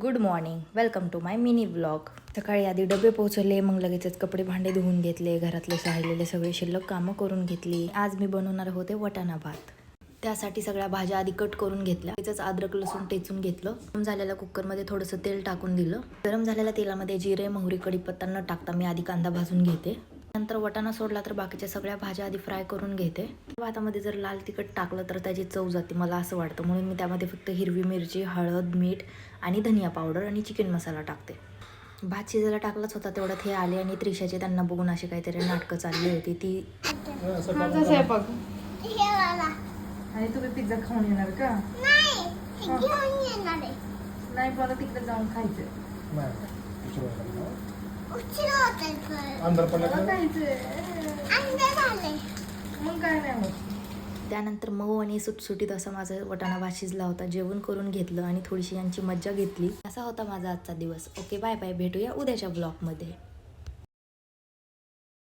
Good morning, welcome to my mini vlog. सकाळी आधी डबे पोहोचवले, मग लगेचच कपडे भांडे धुवून घेतले, घरातले राहिलेले सगळे शिल्लक कामं करून घेतली. आज मी बनवणार होते वाटाणा भात. त्यासाठी सगळ्या भाज्या आधी कट करून घेतल्या. त्याचंच अद्रक लसूण टेचून घेतलं. गरम झालेल्या कुकरमध्ये थोडंसं तेल टाकून दिलं. गरम झालेल्या तेलामध्ये जिरे, मोहरी, कढीपत्ता न टाकता मी आधी कांदा भाजून घेते. नंतर वाटाणा सोडला तर बाकीच्या सगळ्या भाज्या आधी फ्राय करून घेते. भातामध्ये जर लाल तिखट टाकलं तर त्याची चव जाते, मला असं वाटतं. म्हणून मी त्यामध्ये फक्त हिरवी मिरची, हळद, मीठ आणि धनिया पावडर आणि चिकन मसाला टाकते. भात शिजायला टाकलाच होता तेवढ्यात हे आले आणि त्रिशाचे त्यांना बघून अशी काहीतरी नाटकं चालली होती. ती आणि तुम्ही पिझ्झा खाऊन येणार का? नाही, मला तिकडे जाऊन खायचंय. मग काय नाही होत. त्यानंतर मऊ आणि सुटसुटीत असा माझा वाटाणा भात शिजला होता. जेवण करून घेतलं आणि थोडीशी यांची मज्जा घेतली. असा होता माझा आजचा दिवस. Okay, bye bye. भेटूया उद्याच्या ब्लॉगमध्ये.